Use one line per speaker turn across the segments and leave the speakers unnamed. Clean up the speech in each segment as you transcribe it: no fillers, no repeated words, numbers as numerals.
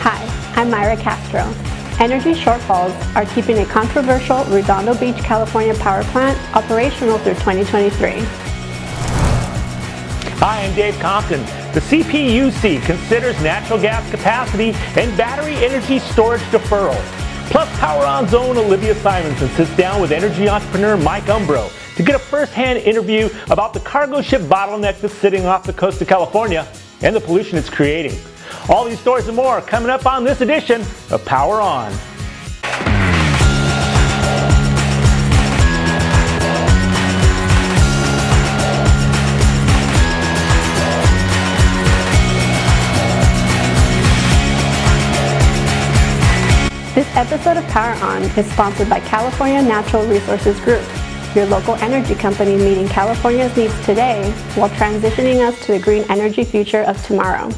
Hi, I'm Myra Castro. Energy shortfalls are keeping a controversial Redondo Beach, California power plant operational through 2023.
Hi, I'm Dave Compton. The CPUC considers natural gas capacity and battery energy storage deferral. Plus, PowerON's own Olivia Simonson sits down with energy entrepreneur Mike Umbro to get a first-hand interview about the cargo ship bottleneck that's sitting off the coast of California and the pollution it's creating. All these stories and more coming up on this edition of PowerON.
This episode of PowerON is sponsored by California Natural Resources Group, your local energy company meeting California's needs today while transitioning us to the green energy future of tomorrow.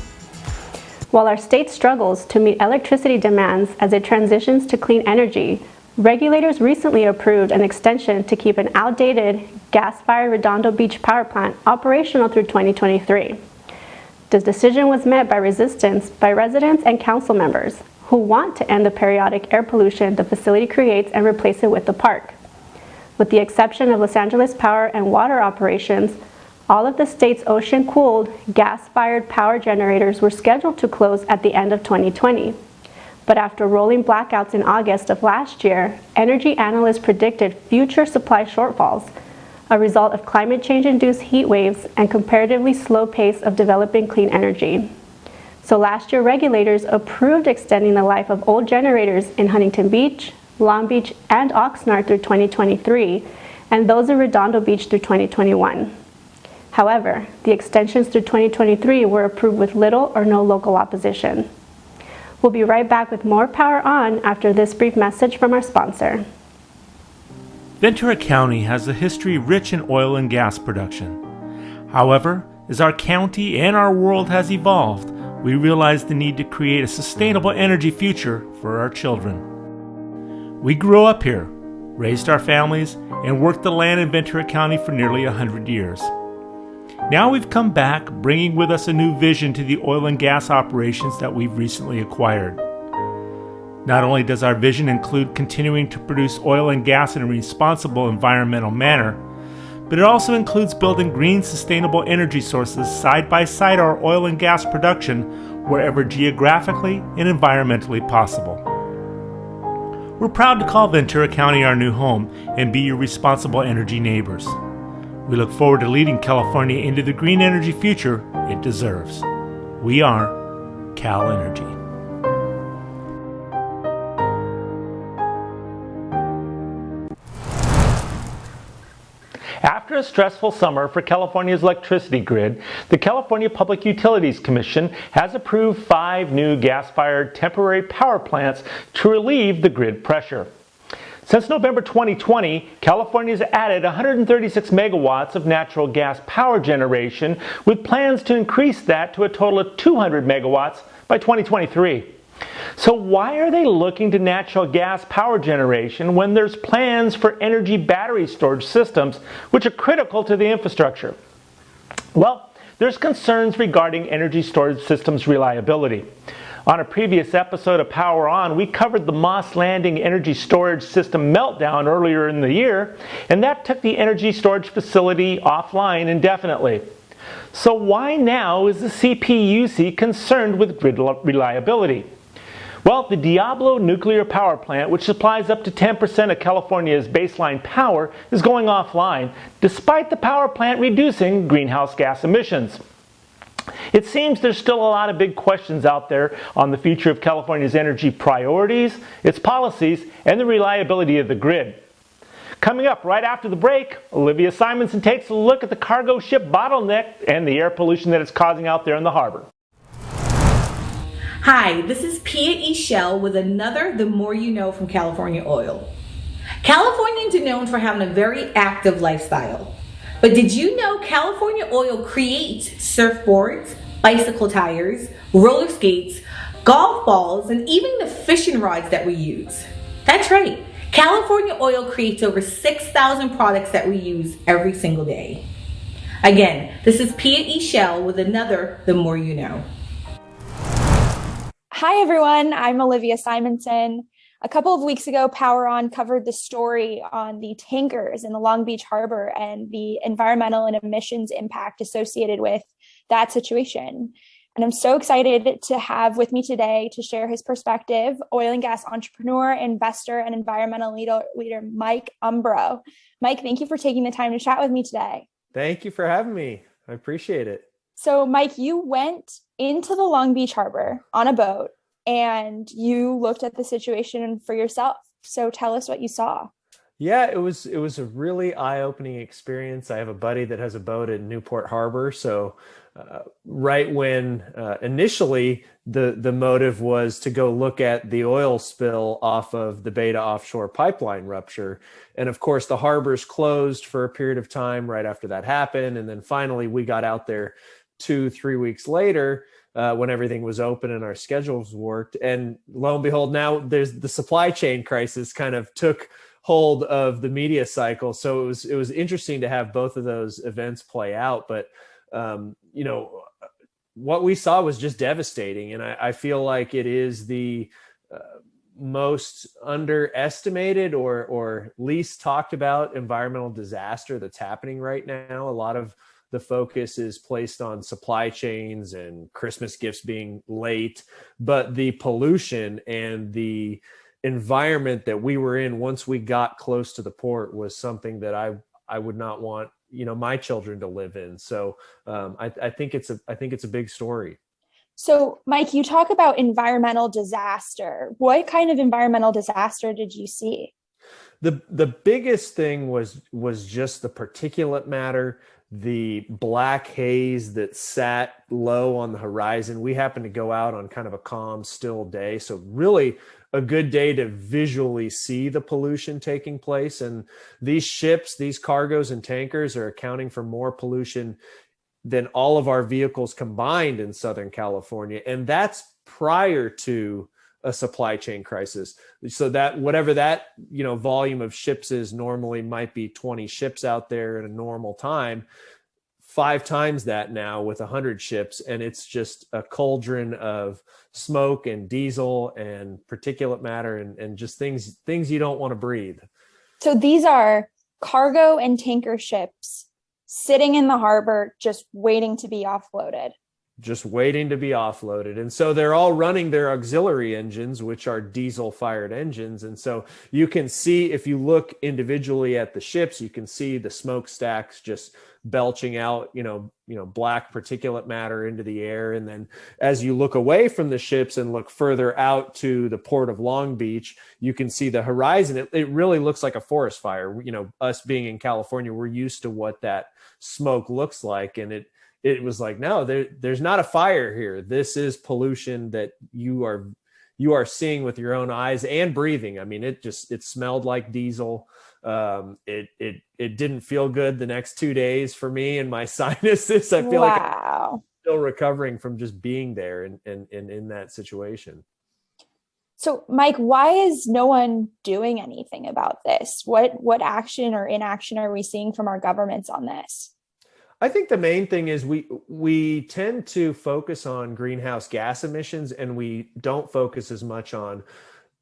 While our state struggles to meet electricity demands as it transitions to clean energy, regulators recently approved an extension to keep an outdated gas-fired Redondo Beach power plant operational through 2023. This decision was met by resistance by residents and council members who want to end the periodic air pollution the facility creates and replace it with the park. With the exception of Los Angeles Power and Water operations, all of the state's ocean-cooled, gas-fired power generators were scheduled to close at the end of 2020. But after rolling blackouts in August of last year, energy analysts predicted future supply shortfalls, a result of climate change-induced heat waves and comparatively slow pace of developing clean energy. So last year, regulators approved extending the life of old generators in Huntington Beach, Long Beach, and Oxnard through 2023, and those in Redondo Beach through 2021. However, the extensions through 2023 were approved with little or no local opposition. We'll be right back with more PowerON after this brief message from our sponsor.
Ventura County has a history rich in oil and gas production. However, as our county and our world has evolved, we realize the need to create a sustainable energy future for our children. We grew up here, raised our families, and worked the land in Ventura County for nearly 100 years. Now we've come back, bringing with us a new vision to the oil and gas operations that we've recently acquired. Not only does our vision include continuing to produce oil and gas in a responsible environmental manner, but it also includes building green, sustainable energy sources side by side our oil and gas production wherever geographically and environmentally possible. We're proud to call Ventura County our new home and be your responsible energy neighbors. We look forward to leading California into the green energy future it deserves. We are Cal Energy.
After a stressful summer for California's electricity grid, the California Public Utilities Commission has approved 5 new gas-fired temporary power plants to relieve the grid pressure. Since November 2020, California has added 136 megawatts of natural gas power generation, with plans to increase that to a total of 200 megawatts by 2023. So why are they looking to natural gas power generation when there's plans for energy battery storage systems, which are critical to the infrastructure? Well, there's concerns regarding energy storage systems reliability. On a previous episode of PowerON, we covered the Moss Landing energy storage system meltdown earlier in the year, and that took the energy storage facility offline indefinitely. So why now is the CPUC concerned with grid reliability? Well, the Diablo nuclear power plant, which supplies up to 10% of California's baseline power, is going offline, despite the power plant reducing greenhouse gas emissions. It seems there's still a lot of big questions out there on the future of California's energy priorities, its policies, and the reliability of the grid. Coming up right after the break, Olivia Simonson takes a look at the cargo ship bottleneck and the air pollution that it's causing out there in the harbor.
Hi, this is Pia E. Shell with another The More You Know from California Oil. Californians are known for having a very active lifestyle. But did you know California Oil creates surfboards, bicycle tires, roller skates, golf balls, and even the fishing rods that we use? That's right. California Oil creates over 6,000 products that we use every single day. Again, this is Pia E. Shell with another The More You Know.
Hi, everyone. I'm Olivia Simonson. A couple of weeks ago, PowerON covered the story on the tankers in the Long Beach Harbor and the environmental and emissions impact associated with that situation. And I'm so excited to have with me today to share his perspective, oil and gas entrepreneur, investor, and environmental leader Mike Umbro. Mike, thank you for taking the time to chat with me today.
Thank you for having me. I appreciate it.
So, Mike, you went into the Long Beach Harbor on a boat and you looked at the situation for yourself. So tell us what you saw.
Yeah, it was a really eye-opening experience. I have a buddy that has a boat in Newport Harbor. So right when initially the motive was to go look at the oil spill off of the Beta offshore pipeline rupture. And of course, the harbor's closed for a period of time right after that happened. And then finally we got out there 2-3 weeks later when everything was open and our schedules worked. And lo and behold, now there's the supply chain crisis kind of took hold of the media cycle. So it was interesting to have both of those events play out. But, what we saw was just devastating. And I feel like it is the most underestimated or least talked about environmental disaster that's happening right now. A lot of the focus is placed on supply chains and Christmas gifts being late, but the pollution and the environment that we were in once we got close to the port was something that I would not want, my children to live in. So I think it's a big story.
So, Mike, you talk about environmental disaster. What kind of environmental disaster did you see?
The biggest thing was just the particulate matter, the black haze that sat low on the horizon. We happened to go out on kind of a calm, still day. So really a good day to visually see the pollution taking place. And these ships, these cargoes and tankers are accounting for more pollution than all of our vehicles combined in Southern California. And that's prior to a supply chain crisis. So that whatever that, volume of ships is normally might be 20 ships out there in a normal time, 5 times that now with 100 ships. And it's just a cauldron of smoke and diesel and particulate matter and just things you don't want to breathe.
So these are cargo and tanker ships sitting in the harbor, just waiting to be offloaded. And so they're all running their auxiliary engines, which are diesel fired engines. And so you can see, if you look individually at the ships, you can see the smokestacks just belching out, black particulate matter into the air. And then as you look away from the ships and look further out to the port of Long Beach, you can see the horizon. It really looks like a forest fire. Us being in California, we're used to what that smoke looks like. And it was like, no, there's not a fire here. This is pollution that you are seeing with your own eyes and breathing. I mean, it smelled like diesel. It didn't feel good the next 2 days for me and my sinuses. I feel like I'm still recovering from just being there and in that situation. So, Mike, why is no one doing anything about this? What action or inaction are we seeing from our governments on this?
I think the main thing is we tend to focus on greenhouse gas emissions, and we don't focus as much on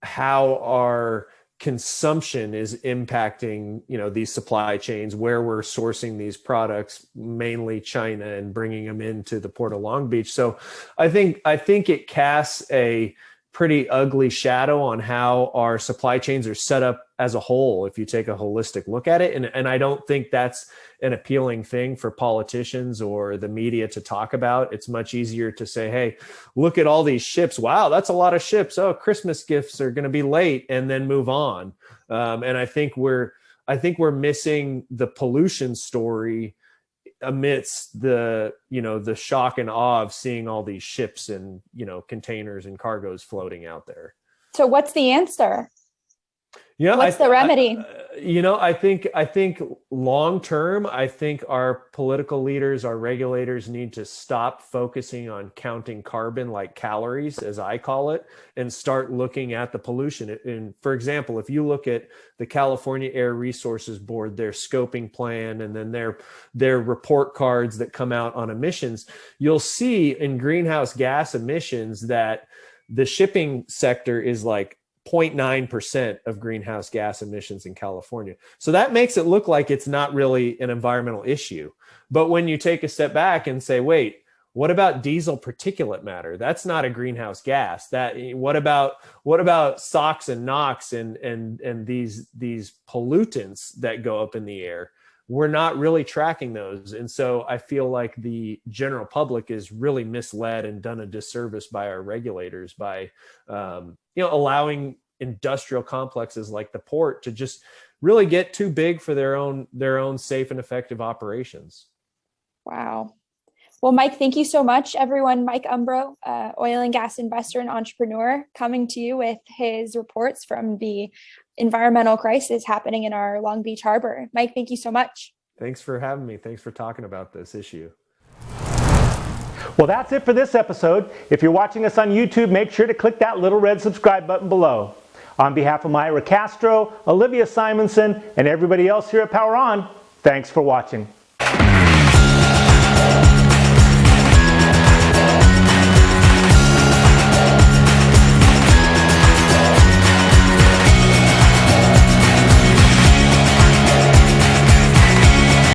how our consumption is impacting, these supply chains, where we're sourcing these products, mainly China, and bringing them into the Port of Long Beach. So I think it casts a pretty ugly shadow on how our supply chains are set up as a whole, if you take a holistic look at it. And I don't think that's an appealing thing for politicians or the media to talk about. It's much easier to say, hey, look at all these ships. Wow, that's a lot of ships. Oh, Christmas gifts are going to be late, and then move on. And I think we're missing the pollution story amidst the shock and awe of seeing all these ships and, containers and cargoes floating out there.
So what's the answer? What's the remedy?
I think long term, I think our political leaders, our regulators need to stop focusing on counting carbon like calories, as I call it, and start looking at the pollution. And for example, if you look at the California Air Resources Board, their scoping plan, and then their report cards that come out on emissions, you'll see in greenhouse gas emissions that
the shipping sector is like 0.9% of greenhouse gas emissions in California. So that makes it look like it's not really an environmental issue. But when you take a step back and say, wait, what about diesel particulate matter? That's not a greenhouse gas. What about SOx and NOx and these pollutants that go up in the air? We're not really tracking those. And so I feel like the general public is really misled and done a disservice by our regulators by allowing industrial complexes like the port to just really get too big for their own safe and effective operations.
Wow. Well, Mike, thank you so much, everyone. Mike Umbro, oil and gas investor and entrepreneur, coming to you with his reports from the environmental crisis happening in our Long Beach harbor. Mike, thank you so much.
Thanks for having me. Thanks for talking about this issue.
Well, that's it for this episode. If you're watching us on YouTube, make sure to click that little red subscribe button below. On behalf of Myra Castro, Olivia Simonson, and everybody else here at PowerON, thanks for watching.